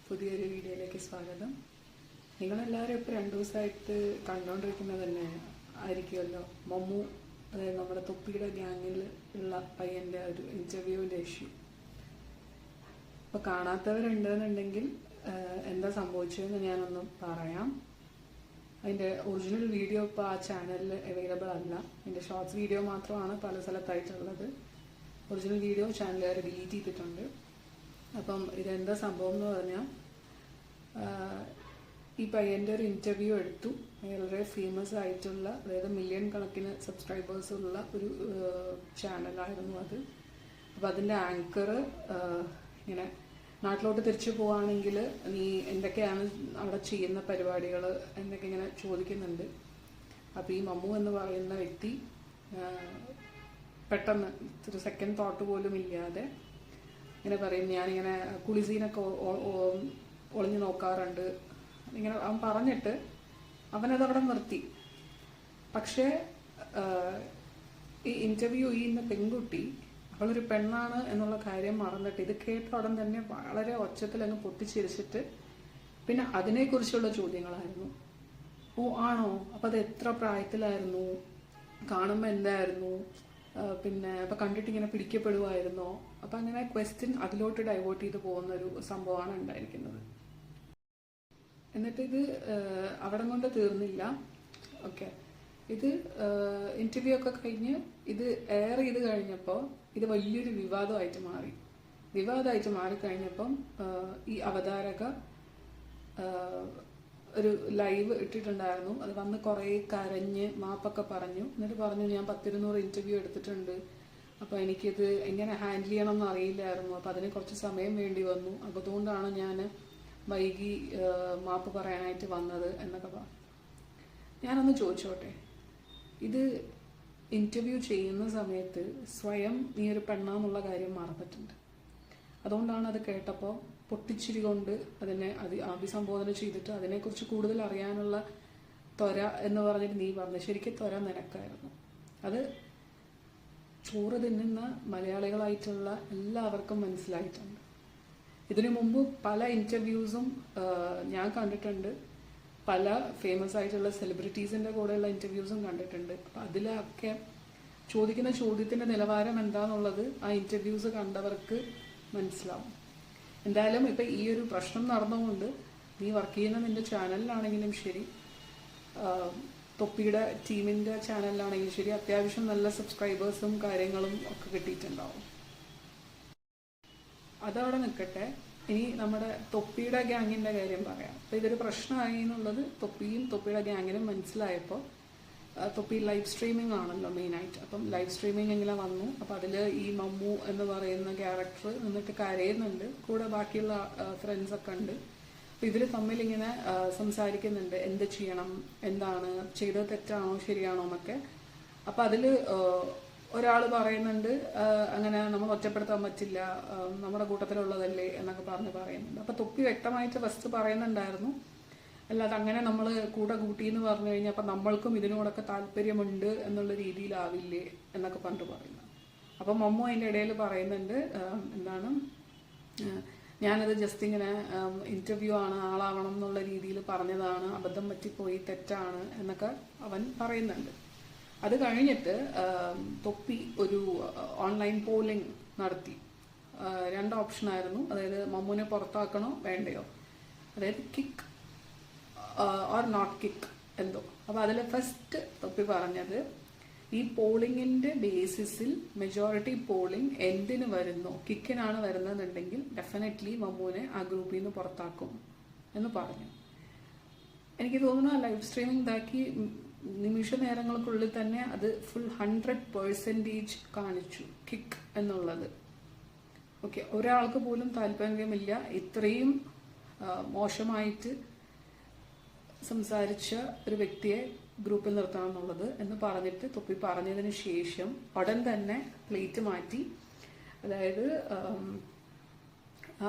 പുതിയൊരു വീഡിയോയിലേക്ക് സ്വാഗതം. നിങ്ങളെല്ലാവരും ഇപ്പോൾ 2 ദിവസമായിട്ട് കണ്ടുകൊണ്ടിരിക്കുന്നത് തന്നെ ആയിരിക്കുമല്ലോ മമ്മു, അതായത് നമ്മുടെ തൊപ്പിയുടെ ഗ്യാങ്ങിൽ ഉള്ള പയ്യൻ്റെ ഒരു ഇൻ്റർവ്യൂവിൻ്റെ ഇഷ്യൂ. അപ്പോൾ കാണാത്തവരുണ്ടെന്നുണ്ടെങ്കിൽ എന്താ സംഭവിച്ചതെന്ന് ഞാനൊന്ന് പറയാം. അതിൻ്റെ ഒറിജിനൽ വീഡിയോ ഇപ്പോൾ ആ ചാനലിൽ അവൈലബിൾ അല്ല. അതിൻ്റെ ഷോർട്സ് വീഡിയോ മാത്രമാണ് പല സ്ഥലത്തായിട്ടുള്ളത്. ഒറിജിനൽ വീഡിയോ ചാനലുകാർ ഡിലീറ്റ് ചെയ്തിട്ടുണ്ട്. അപ്പം ഇതെന്താ സംഭവം എന്ന് പറഞ്ഞാൽ, ഈ പയ്യൻ്റെ ഒരു ഇൻ്റർവ്യൂ എടുത്തു. വളരെ ഫേമസ് ആയിട്ടുള്ള, അതായത് മില്യൺ കണക്കിന് സബ്സ്ക്രൈബേഴ്സ് ഉള്ള ഒരു ചാനലായിരുന്നു അത്. അപ്പം അതിൻ്റെ ആങ്കർ ഇങ്ങനെ നാട്ടിലോട്ട് തിരിച്ചു പോവുകയാണെങ്കിൽ നീ എന്തൊക്കെയാണ് അവിടെ ചെയ്യുന്ന പരിപാടികൾ എന്നൊക്കെ ഇങ്ങനെ ചോദിക്കുന്നുണ്ട്. അപ്പോൾ ഈ മമ്മു എന്ന് പറയുന്ന വ്യക്തി പെട്ടെന്ന് ഒരു സെക്കൻഡ് തോട്ട് പോലും ഇല്ലാതെ ഇങ്ങനെ പറയും, ഞാനിങ്ങനെ കുളിസീനൊക്കെ ഒളിഞ്ഞു നോക്കാറുണ്ട് ഇങ്ങനെ അവൻ പറഞ്ഞിട്ട് അവനതവിടെ നിർത്തി. പക്ഷേ ഈ ഇൻ്റർവ്യൂ ചെയ്യുന്ന പെൺകുട്ടി അവളൊരു പെണ്ണാണ് എന്നുള്ള കാര്യം മറന്നിട്ട് ഇത് കേട്ട ഉടൻ തന്നെ വളരെ ഒച്ചത്തിൽ അങ്ങ് പൊട്ടിച്ചിരിച്ചിട്ട് പിന്നെ അതിനെക്കുറിച്ചുള്ള ചോദ്യങ്ങളായിരുന്നു. ഓ ആണോ, അപ്പം അത് എത്ര പ്രായത്തിലായിരുന്നു, കാണുമ്പോൾ എന്തായിരുന്നു, പിന്നെ അപ്പം കണ്ടിട്ട് ഇങ്ങനെ പിടിക്കപ്പെടുമായിരുന്നോ? അപ്പം അങ്ങനെ ക്വസ്റ്റ്യൻ അതിലോട്ട് ഡൈവേർട്ട് ചെയ്ത് പോകുന്ന ഒരു സംഭവമാണ് ഉണ്ടായിരിക്കുന്നത്. എന്നിട്ട് ഇത് അവിടെ കൊണ്ട് തീർന്നില്ല. ഓക്കെ, ഇത് ഇന്റർവ്യൂ ഒക്കെ കഴിഞ്ഞ് ഇത് എയർ ചെയ്ത് കഴിഞ്ഞപ്പോൾ ഇത് വലിയൊരു വിവാദമായിട്ട് മാറിക്കഴിഞ്ഞപ്പം ഈ അവതാരക ഒരു ലൈവ് ഇട്ടിട്ടുണ്ടായിരുന്നു. അത് വന്ന് കുറേ കരഞ്ഞ് മാപ്പൊക്കെ പറഞ്ഞു. എന്നിട്ട് പറഞ്ഞു, ഞാൻ 10-200 ഇന്റർവ്യൂ എടുത്തിട്ടുണ്ട്, അപ്പോൾ എനിക്കിത് എങ്ങനെ ഹാൻഡിൽ ചെയ്യണമെന്ന് അറിയില്ലായിരുന്നു, അപ്പോൾ അതിന് കുറച്ച് സമയം വേണ്ടി വന്നു, അപ്പോൾ അതുകൊണ്ടാണ് ഞാൻ വൈകി മാപ്പ് പറയാനായിട്ട് വന്നത് എന്നൊക്കെ പറഞ്ഞു. ഞാനൊന്ന് ചോദിച്ചോട്ടെ, ഇത് ഇന്റർവ്യൂ ചെയ്യുന്ന സമയത്ത് സ്വയം നീ ഒരു പെണ്ണാന്നുള്ള കാര്യം മറന്നിട്ടുണ്ട്. അതുകൊണ്ടാണ് അത് കേട്ടപ്പോൾ പൊട്ടിച്ചിരി കൊണ്ട് അതിനെ അഭിസംബോധന ചെയ്തിട്ട് അതിനെക്കുറിച്ച് കൂടുതൽ അറിയാനുള്ള ത്വര എന്ന് പറഞ്ഞിട്ട് നീ പറഞ്ഞു. ശരിക്കും ത്വര നിനക്കായിരുന്നു. അത് ചോറ് തിന്നുന്ന മലയാളികളായിട്ടുള്ള എല്ലാവർക്കും മനസ്സിലായിട്ടുണ്ട്. ഇതിനു മുമ്പ് പല ഇൻ്റർവ്യൂസും ഞാൻ കണ്ടിട്ടുണ്ട്. പല ഫേമസ് ആയിട്ടുള്ള സെലിബ്രിറ്റീസിൻ്റെ കൂടെയുള്ള ഇൻ്റർവ്യൂസും കണ്ടിട്ടുണ്ട്. അപ്പം അതിലൊക്കെ ചോദിക്കുന്ന ചോദ്യത്തിൻ്റെ നിലവാരം എന്താണെന്നുള്ളത് ആ ഇൻ്റർവ്യൂസ് കണ്ടവർക്ക് മനസ്സിലാവും. എന്തായാലും ഇപ്പം ഈ ഒരു പ്രശ്നം നടന്നുകൊണ്ട് നീ വർക്ക് ചെയ്യുന്ന നിൻ്റെ ചാനലിലാണെങ്കിലും ശരി, തൊപ്പിയുടെ ടീമിൻ്റെ ചാനലിലാണെങ്കിലും ശരി, അത്യാവശ്യം നല്ല സബ്സ്ക്രൈബേഴ്സും കാര്യങ്ങളും ഒക്കെ കിട്ടിയിട്ടുണ്ടാവും. അതവിടെ നിൽക്കട്ടെ. ഇനി നമ്മുടെ തൊപ്പിയുടെ ഗ്യാങ്ങിൻ്റെ കാര്യം പറയാം. അപ്പോൾ ഇതൊരു പ്രശ്നമായി എന്നുള്ളത് തൊപ്പിയും തൊപ്പിയുടെ ഗ്യാങ്ങിനും മനസ്സിലായപ്പോൾ തൊപ്പി ലൈവ് സ്ട്രീമിംഗ് ആണല്ലോ മെയിനായിട്ട്. അപ്പം ലൈവ് സ്ട്രീമിംഗ് ഇങ്ങനെ വന്നു. അപ്പം അതിൽ ഈ മമ്മു എന്ന് പറയുന്ന ക്യാരക്ടർ നിന്നിട്ട് കരയുന്നുണ്ട്, കൂടെ ബാക്കിയുള്ള ഫ്രണ്ട്സൊക്കെ ഉണ്ട്. അപ്പം ഇവർ തമ്മിലിങ്ങനെ സംസാരിക്കുന്നുണ്ട്, എന്ത് ചെയ്യണം, എന്താണ് ചെയ്തത്, തെറ്റാണോ ശരിയാണോ എന്നൊക്കെ. അപ്പം അതിൽ ഒരാൾ പറയുന്നുണ്ട്, അങ്ങനെ നമ്മൾ ഒറ്റപ്പെടുത്താൻ പറ്റില്ല, നമ്മുടെ കൂട്ടത്തിലുള്ളതല്ലേ എന്നൊക്കെ പറയുന്നുണ്ട്. അപ്പം തൊപ്പി വ്യക്തമായിട്ട് ഫസ്റ്റ് പറയുന്നുണ്ടായിരുന്നു, അല്ലാതെ അങ്ങനെ നമ്മൾ കൂടെ കൂട്ടി എന്ന് പറഞ്ഞു കഴിഞ്ഞാൽ അപ്പം നമ്മൾക്കും ഇതിനോടൊക്കെ താല്പര്യമുണ്ട് എന്നുള്ള രീതിയിലാവില്ലേ എന്നൊക്കെ പറയുന്നു. അപ്പം മമ്മു അതിൻ്റെ ഇടയിൽ പറയുന്നുണ്ട്, എന്താണ്, ഞാനത് ജസ്റ്റ് ഇങ്ങനെ ഇൻ്റർവ്യൂ ആണ്, ആളാവണം എന്നുള്ള രീതിയിൽ പറഞ്ഞതാണ്, അബദ്ധം പറ്റിപ്പോയി, തെറ്റാണ് എന്നൊക്കെ അവൻ പറയുന്നുണ്ട്. അത് കഴിഞ്ഞിട്ട് തൊപ്പി ഒരു ഓൺലൈൻ പോളിംഗ് നടത്തി. 2 ഓപ്ഷനായിരുന്നു, അതായത് മമ്മുവിനെ പുറത്താക്കണോ വേണ്ടയോ, അതായത് കിക്ക് ഓർ നോട്ട് കിക്ക് എന്തോ. അപ്പോൾ അതിൽ ഫസ്റ്റ് തൊപ്പി പറഞ്ഞത്, ഈ പോളിങ്ങിൻ്റെ ബേസിസിൽ മെജോറിറ്റി പോളിംഗ് എന്തിന് വരുന്നു, കിക്കിനാണ് വരുന്നതെന്നുണ്ടെങ്കിൽ ഡെഫിനറ്റ്ലി മമ്മുവിനെ ആ ഗ്രൂപ്പിൽ നിന്ന് പുറത്താക്കും എന്ന് പറഞ്ഞു. എനിക്ക് തോന്നുന്നു ആ ലൈവ് സ്ട്രീമിംഗ് ഇതാക്കി നിമിഷ നേരങ്ങൾക്കുള്ളിൽ തന്നെ അത് ഫുൾ 100% കാണിച്ചു കിക്ക് എന്നുള്ളത്. ഓക്കെ, ഒരാൾക്ക് പോലും താല്പര്യമില്ല ഇത്രയും മോശമായിട്ട് സംസാരിച്ച ഒരു വ്യക്തിയെ ഗ്രൂപ്പിൽ നിർത്തണം എന്നുള്ളത് എന്ന് പറഞ്ഞിട്ട് തൊപ്പി പറഞ്ഞതിന് ശേഷം ഉടൻ തന്നെ പ്ലേറ്റ് മാറ്റി. അതായത്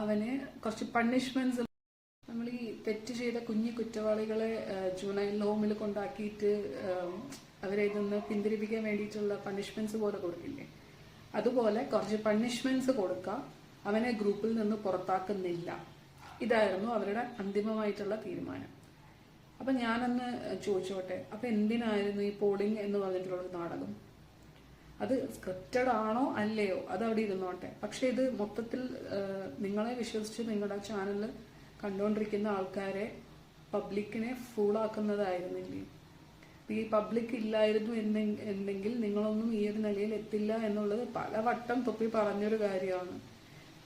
അവന് കുറച്ച് പണിഷ്മെന്റ്സ്, നമ്മൾ ഈ തെറ്റ് ചെയ്ത കുഞ്ഞു കുറ്റവാളികളെ ജുവനൈൽ ഹോമിൽ കൊണ്ടാക്കിയിട്ട് അവരെ ഇതൊന്ന് പിന്തിരിപ്പിക്കാൻ വേണ്ടിയിട്ടുള്ള പണിഷ്മെന്റ്സ് പോലെ കൊടുക്കില്ലേ, അതുപോലെ കുറച്ച് പണിഷ്മെന്റ്സ് കൊടുക്കുക. അവനെ ഗ്രൂപ്പിൽ നിന്ന് പുറത്താക്കുന്നില്ല. ഇതായിരുന്നു അവരുടെ അന്തിമമായിട്ടുള്ള തീരുമാനം. അപ്പൊ ഞാനന്ന് ചോദിച്ചോട്ടെ, അപ്പൊ എന്തിനായിരുന്നു ഈ പോളിംഗ് എന്ന് പറഞ്ഞിട്ടുള്ള ഒരു നാടകം? അത് സ്ക്രിപ്റ്റഡ് ആണോ അല്ലയോ അത് അവിടെ ഇരുന്നോട്ടെ. പക്ഷെ ഇത് മൊത്തത്തിൽ നിങ്ങളെ വിശ്വസിച്ച് നിങ്ങളുടെ ചാനൽ കണ്ടുകൊണ്ടിരിക്കുന്ന ആൾക്കാരെ, പബ്ലിക്കിനെ ഫൂളാക്കുന്നതായിരുന്നില്ലേ? ഈ പബ്ലിക് ഇല്ലായിരുന്നു എന്നെങ്കിൽ നിങ്ങളൊന്നും ഈ ഒരു നിലയിൽ എത്തില്ല എന്നുള്ളത് പലവട്ടം തൊപ്പി പറഞ്ഞൊരു കാര്യമാണ്.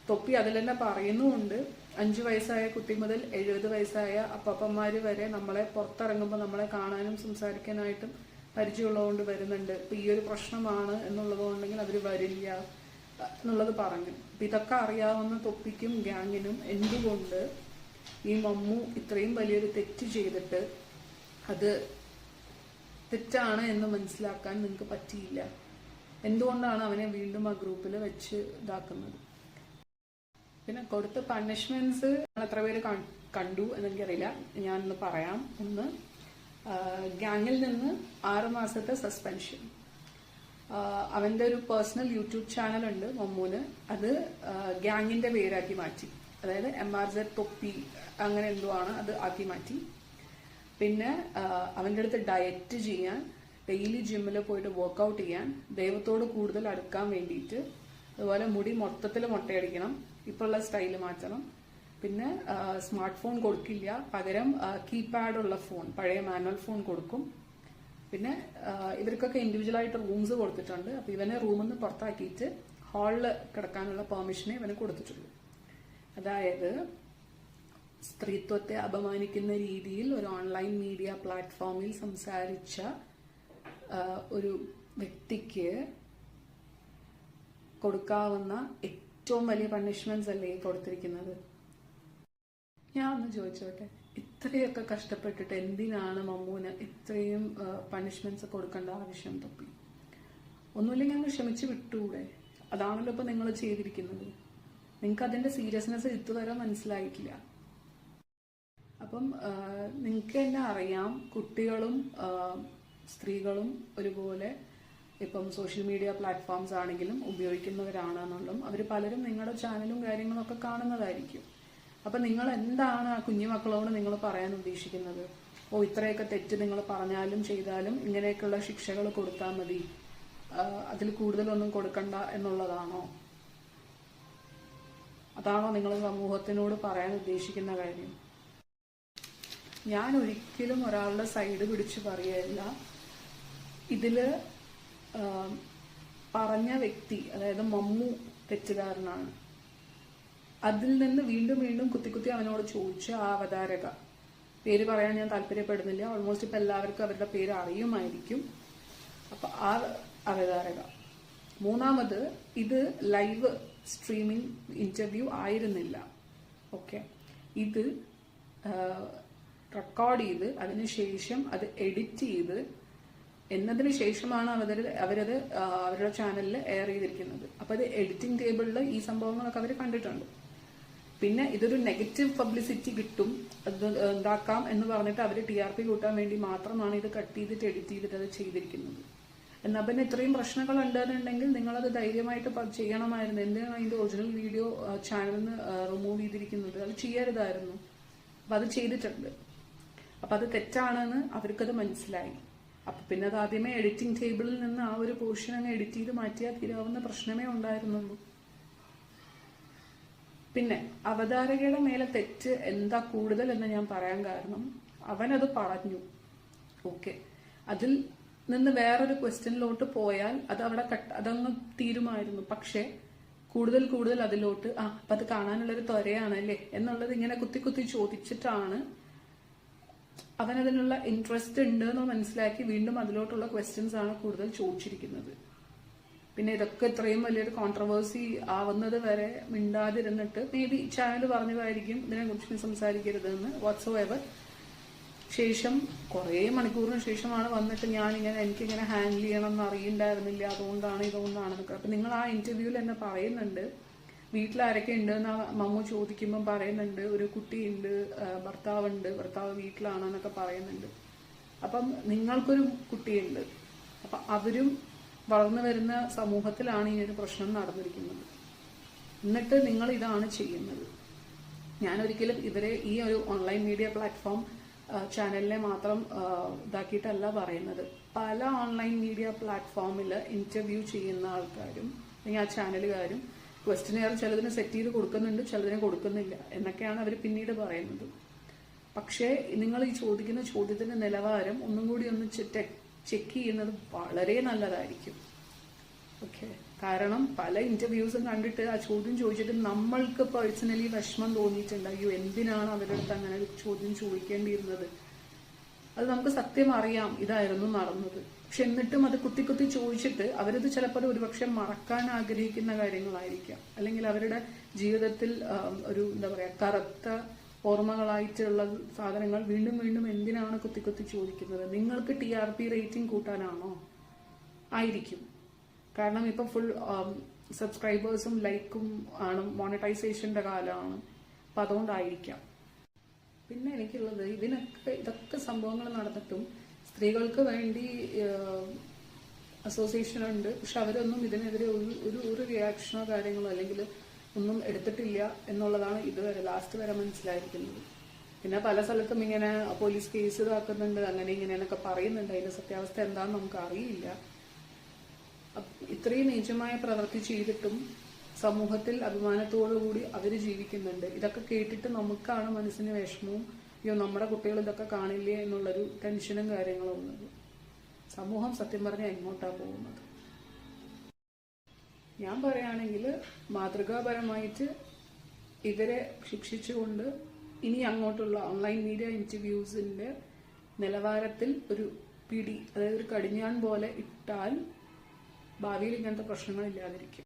തൊപ്പി അതിൽ തന്നെ പറയുന്നുമുണ്ട്, 5 വയസ്സായ കുട്ടി മുതൽ 70 വയസ്സായ അപ്പന്മാര് വരെ നമ്മളെ പുറത്തിറങ്ങുമ്പോൾ നമ്മളെ കാണാനും സംസാരിക്കാനായിട്ടും പരിചയമുള്ളതുകൊണ്ട് വരുന്നുണ്ട്. ഇപ്പൊ ഈ ഒരു പ്രശ്നമാണ് എന്നുള്ളത് കൊണ്ടെങ്കിൽ അവര് വരില്ല എന്നുള്ളത് പറഞ്ഞു. അപ്പൊ ഇതൊക്കെ അറിയാവുന്ന തൊപ്പിക്കും ഗ്യാങ്ങിനും എന്തുകൊണ്ട് ഈ മമ്മു ഇത്രയും വലിയൊരു തെറ്റ് ചെയ്തിട്ട് അത് തെറ്റാണ് എന്ന് മനസ്സിലാക്കാൻ നിങ്ങൾക്ക് പറ്റിയില്ല? എന്തുകൊണ്ടാണ് അവനെ വീണ്ടും ആ ഗ്രൂപ്പിൽ വെച്ച് ഇതാക്കുന്നത്? പിന്നെ കൊടുത്ത പണിഷ്മെന്റ്സ് എത്ര പേര് കണ്ടു എന്നെനിക്കറിയില്ല, ഞാനൊന്ന് പറയാം. ഒന്ന്, ഗ്യാങ്ങിൽ നിന്ന് 6 മാസത്തെ സസ്പെൻഷൻ. അവന്റെ ഒരു പേഴ്സണൽ യൂട്യൂബ് ചാനൽ ഉണ്ട് മമ്മൂന്, അത് ഗ്യാങ്ങിന്റെ പേരാക്കി മാറ്റി. അതായത് MRZ തൊപ്പി അങ്ങനെ എന്തോ ആണ്, അത് ആക്കി മാറ്റി. പിന്നെ അവന്റെ അടുത്ത് ഡയറ്റ് ചെയ്യാൻ, ഡെയിലി ജിമ്മിൽ പോയിട്ട് വർക്ക്ഔട്ട് ചെയ്യാൻ, ദൈവത്തോട് കൂടുതൽ അടുക്കാൻ വേണ്ടിയിട്ട്, അതുപോലെ മുടി മൊത്തത്തിൽ മൊട്ടയടിക്കണം, ഇപ്പോഴുള്ള സ്റ്റൈല് മാറ്റണം. പിന്നെ സ്മാർട്ട് ഫോൺ കൊടുക്കില്ല, പകരം കീപാഡ് ഉള്ള ഫോൺ, പഴയ മാനുവൽ ഫോൺ കൊടുക്കും. പിന്നെ ഇവർക്കൊക്കെ ഇൻഡിവിജ്വൽ ആയിട്ട് റൂംസ് കൊടുത്തിട്ടുണ്ട്. അപ്പൊ ഇവനെ റൂമിൽ നിന്ന് പുറത്താക്കിയിട്ട് ഹാളിൽ കിടക്കാനുള്ള പെർമിഷനെ ഇവന് കൊടുത്തിട്ടുള്ളൂ. അതായത് സ്ത്രീത്വത്തെ അപമാനിക്കുന്ന രീതിയിൽ ഒരു ഓൺലൈൻ മീഡിയ പ്ലാറ്റ്ഫോമിൽ സംസാരിച്ച ഒരു വ്യക്തിക്ക് കൊടുക്കാവുന്ന ഏറ്റവും വലിയ പണിഷ്മെന്റ്സ് അല്ലേ കൊടുത്തിരിക്കുന്നത്? ഞാൻ ഒന്ന് ചോദിച്ചോട്ടെ, ഇത്രയൊക്കെ കഷ്ടപ്പെട്ടിട്ട് എന്തിനാണ് മമ്മൂന് ഇത്രയും പണിഷ്മെന്റ്സ് കൊടുക്കേണ്ട ആവശ്യം തൊപ്പി? ഒന്നുമില്ലെങ്കിൽ അങ്ങ് ക്ഷമിച്ച് വിട്ടുകൂടെ? അതാണല്ലോ ഇപ്പൊ നിങ്ങൾ ചെയ്തിരിക്കുന്നത്. നിങ്ങൾക്ക് അതിന്റെ സീരിയസ്നെസ് ഇതുവരെ മനസ്സിലായിട്ടില്ല. അപ്പം നിങ്ങൾക്ക് തന്നെ അറിയാം, കുട്ടികളും സ്ത്രീകളും ഒരുപോലെ ഇപ്പം സോഷ്യൽ മീഡിയ പ്ലാറ്റ്ഫോംസ് ആണെങ്കിലും ഉപയോഗിക്കുന്നവരാണെന്നുള്ളതും അവർ പലരും നിങ്ങളുടെ ചാനലും കാര്യങ്ങളും ഒക്കെ കാണുന്നതായിരിക്കും. അപ്പൊ നിങ്ങൾ എന്താണ് ആ കുഞ്ഞു മക്കളോട് നിങ്ങൾ പറയാൻ ഉദ്ദേശിക്കുന്നത്? ഓ, ഇത്രയൊക്കെ തെറ്റ് നിങ്ങൾ പറഞ്ഞാലും ചെയ്താലും ഇങ്ങനെയൊക്കെയുള്ള ശിക്ഷകൾ കൊടുത്താൽ മതി, അതിൽ കൂടുതലൊന്നും കൊടുക്കണ്ട എന്നുള്ളതാണോ? അതാണോ നിങ്ങൾ സമൂഹത്തിനോട് പറയാൻ ഉദ്ദേശിക്കുന്ന കാര്യം? ഞാൻ ഒരിക്കലും ഒരാളുടെ സൈഡ് പിടിച്ച് പറയല്ല. ഇതില് പറഞ്ഞ വ്യക്തി, അതായത് മമ്മു തെറ്റുകാരനാണ്. അതിൽ നിന്ന് വീണ്ടും വീണ്ടും കുത്തി അവനോട് ചോദിച്ച ആ അവതാരക, പേര് പറയാൻ ഞാൻ താല്പര്യപ്പെടുന്നില്ല, ഓൾമോസ്റ്റ് ഇപ്പൊ എല്ലാവർക്കും അവരുടെ പേര് അറിയുമായിരിക്കും. അപ്പൊ ആ അവതാരക. മൂന്നാമത്, ഇത് ലൈവ് സ്ട്രീമിംഗ് ഇന്റർവ്യൂ ആയിരുന്നില്ല. ഓക്കെ, ഇത് റെക്കോർഡ് ചെയ്ത് അതിനുശേഷം അത് എഡിറ്റ് ചെയ്ത് എന്നതിന് ശേഷമാണ് അവരത് അവരുടെ ചാനലിൽ എയർ ചെയ്തിരിക്കുന്നത്. അപ്പൊ അത് എഡിറ്റിംഗ് ടേബിളിൽ ഈ സംഭവങ്ങളൊക്കെ അവർ കണ്ടിട്ടുണ്ട്. പിന്നെ ഇതൊരു നെഗറ്റീവ് പബ്ലിസിറ്റി കിട്ടും, അത് ഉണ്ടാക്കാം എന്ന് പറഞ്ഞിട്ട് അവർ TRP കൂട്ടാൻ വേണ്ടി മാത്രമാണ് ഇത് കട്ട് ചെയ്തിട്ട് എഡിറ്റ് ചെയ്തിട്ട് അത് ചെയ്തിരിക്കുന്നത്. എന്നാൽ പിന്നെ ഇത്രയും പ്രശ്നങ്ങൾ ഉണ്ടെന്നുണ്ടെങ്കിൽ നിങ്ങളത് ധൈര്യമായിട്ട് ചെയ്യണമായിരുന്നു. എന്തിനാണ് അതിന്റെ ഒറിജിനൽ വീഡിയോ ചാനലിൽ നിന്ന് റിമൂവ് ചെയ്തിരിക്കുന്നത്? അത് ചെയ്യരുതായിരുന്നു. അപ്പൊ അത് ചെയ്തിട്ടുണ്ട്. അപ്പൊ അത് തെറ്റാണെന്ന് അവർക്കത് മനസ്സിലായി. അപ്പൊ പിന്നെ അത് ആദ്യമേ എഡിറ്റിംഗ് ടേബിളിൽ നിന്ന് ആ ഒരു പോർഷൻ അങ്ങ് എഡിറ്റ് ചെയ്ത് മാറ്റിയാൽ തീരാവുന്ന പ്രശ്നമേ ഉണ്ടായിരുന്നുള്ളൂ. പിന്നെ അവതാരകയുടെ മേലെ തെറ്റ് എന്താ കൂടുതൽ എന്ന് ഞാൻ പറയാൻ കാരണം, അവനത് പറഞ്ഞു. ഓക്കെ, അതിൽ നിന്ന് വേറൊരു ക്വസ്റ്റ്യനിലോട്ട് പോയാൽ അത് അവിടെ അതങ്ങ് തീരുമായിരുന്നു. പക്ഷെ കൂടുതൽ അതിലോട്ട് അപ്പൊ അത് കാണാനുള്ളൊരു ത്വരയാണല്ലേ എന്നുള്ളത് ഇങ്ങനെ കുത്തി ചോദിച്ചിട്ടാണ് അവനതിനുള്ള ഇൻട്രസ്റ്റ് ഉണ്ട് എന്ന് മനസ്സിലാക്കി വീണ്ടും അതിലോട്ടുള്ള ക്വസ്റ്റ്യൻസ് ആണ് കൂടുതൽ ചോദിച്ചിരിക്കുന്നത്. പിന്നെ ഇതൊക്കെ ഇത്രയും വലിയൊരു കോൺട്രവേഴ്സി ആവുന്നത് വരെ മിണ്ടാതിരുന്നിട്ട് മേ ബി ചാനൽ പറഞ്ഞതായിരിക്കും ഇതിനെ കുറിച്ച് സംസാരിക്കരുതെന്ന് വാട്ട്സോഎവർ. ശേഷം കുറെ മണിക്കൂറിന് ശേഷമാണ് വന്നിട്ട് എനിക്കിങ്ങനെ ഹാൻഡിൽ ചെയ്യണം എന്ന് അറിയണ്ടായിരുന്നില്ല, ഇതുകൊണ്ടാണെന്നൊക്കെ. അപ്പൊ നിങ്ങൾ ആ ഇന്റർവ്യൂവിൽ എന്നെ പറയുന്നുണ്ട്, വീട്ടിലാരൊക്കെ ഉണ്ട് എന്ന് മമ്മു ചോദിക്കുമ്പോൾ പറയുന്നുണ്ട്, ഒരു കുട്ടിയുണ്ട്, ഭർത്താവ് വീട്ടിലാണെന്നൊക്കെ പറയുന്നുണ്ട്. അപ്പം നിങ്ങൾക്കൊരു കുട്ടിയുണ്ട്. അപ്പൊ അവരും വളർന്നു വരുന്ന സമൂഹത്തിലാണ് ഈ ഒരു പ്രശ്നം നടന്നിരിക്കുന്നത്. എന്നിട്ട് നിങ്ങൾ ഇതാണ് ചെയ്യുന്നത്. ഞാൻ ഒരിക്കലും ഇവരെ ഈ ഒരു ഓൺലൈൻ മീഡിയ പ്ലാറ്റ്ഫോം ചാനലിനെ മാത്രം ഇതാക്കിയിട്ടല്ല പറയുന്നത്. പല ഓൺലൈൻ മീഡിയ പ്ലാറ്റ്ഫോമിൽ ഇന്റർവ്യൂ ചെയ്യുന്ന ആൾക്കാരും അല്ലെങ്കിൽ ആ ചാനലുകാരും ക്വസ്റ്റ്യനെയർ ചിലതിന് സെറ്റ് ചെയ്ത് കൊടുക്കുന്നുണ്ട്, ചിലതിന് കൊടുക്കുന്നില്ല എന്നൊക്കെയാണ് അവർ പിന്നീട് പറയുന്നത്. പക്ഷേ നിങ്ങൾ ഈ ചോദിക്കുന്ന ചോദ്യത്തിന്റെ നിലവാരം ഒന്നും കൂടി ഒന്ന് ചെക്ക് ചെയ്യുന്നത് വളരെ നല്ലതായിരിക്കും. ഓക്കെ, കാരണം പല ഇന്റർവ്യൂസും കണ്ടിട്ട് ആ ചോദ്യം ചോദിച്ചിട്ട് നമ്മൾക്ക് പേഴ്സണലി വിഷമം തോന്നിയിട്ടുണ്ട്. അയ്യോ, എന്തിനാണ് അവരുടെ അടുത്ത് അങ്ങനെ ഒരു ചോദ്യം ചോദിക്കേണ്ടിയിരുന്നത്? അത് നമുക്ക് സത്യം അറിയാം ഇതായിരുന്നു നടന്നത്. പക്ഷെ എന്നിട്ടും അത് കുത്തി കുത്തി ചോദിച്ചിട്ട് അവരത് ചിലപ്പോൾ ഒരുപക്ഷെ മറക്കാൻ ആഗ്രഹിക്കുന്ന കാര്യങ്ങളായിരിക്കാം, അല്ലെങ്കിൽ അവരുടെ ജീവിതത്തിൽ ഒരു എന്താ പറയാ കറുത്ത ഓർമ്മകളായിട്ടുള്ള സാധനങ്ങൾ വീണ്ടും വീണ്ടും എന്തിനാണ് കുത്തി കുത്തി ചോദിക്കുന്നത്? നിങ്ങൾക്ക് TRP റേറ്റിംഗ് കൂട്ടാനാണോ? ആയിരിക്കും. കാരണം ഇപ്പൊ ഫുൾ സബ്സ്ക്രൈബേഴ്സും ലൈക്കും ആണ്, മോണിറ്റൈസേഷന്റെ കാലമാണ്. അപ്പൊ അതുകൊണ്ടായിരിക്കാം. പിന്നെ എനിക്കുള്ളത് ഇതൊക്കെ സംഭവങ്ങൾ നടന്നിട്ടും സ്ത്രീകൾക്ക് വേണ്ടി അസോസിയേഷൻ ഉണ്ട്. പക്ഷെ അവരൊന്നും ഇതിനെതിരെ ഒരു റിയാക്ഷനോ കാര്യങ്ങളോ അല്ലെങ്കിൽ ഒന്നും എടുത്തിട്ടില്ല എന്നുള്ളതാണ് ഇതുവരെ ലാസ്റ്റ് വരെ മനസ്സിലായിരിക്കുന്നത്. പിന്നെ പല സ്ഥലത്തും ഇങ്ങനെ പോലീസ് കേസ് ഇതാക്കുന്നുണ്ട്, അങ്ങനെ ഇങ്ങനെയെന്നൊക്കെ പറയുന്നുണ്ട്. അതിന്റെ സത്യാവസ്ഥ എന്താണെന്ന് നമുക്ക് അറിയില്ല. ഇത്രയും നീചമായ പ്രവൃത്തി ചെയ്തിട്ടും സമൂഹത്തിൽ അഭിമാനത്തോടുകൂടി അവർ ജീവിക്കുന്നുണ്ട്. ഇതൊക്കെ കേട്ടിട്ട് നമുക്കാണ് മനസ്സിന് വിഷമവും, അയ്യോ നമ്മുടെ കുട്ടികൾ ഇതൊക്കെ കാണില്ലേ എന്നുള്ളൊരു ടെൻഷനും കാര്യങ്ങളും ഉള്ളത്. സമൂഹം സത്യം പറഞ്ഞാൽ എങ്ങോട്ടാ പോകുന്നത്? ഞാൻ പറയുകയാണെങ്കിൽ മാതൃകാപരമായിട്ട് ഇവരെ ശിക്ഷിച്ചുകൊണ്ട് ഇനി അങ്ങോട്ടുള്ള ഓൺലൈൻ മീഡിയ ഇന്റർവ്യൂസിന്റെ നിലവാരത്തിൽ ഒരു പിടി, അതായത് ഒരു കടിഞ്ഞാൺ പോലെ ഇട്ടാൽ ഭാവിയിൽ ഇങ്ങനത്തെ പ്രശ്നങ്ങൾ ഇല്ലാതിരിക്കും.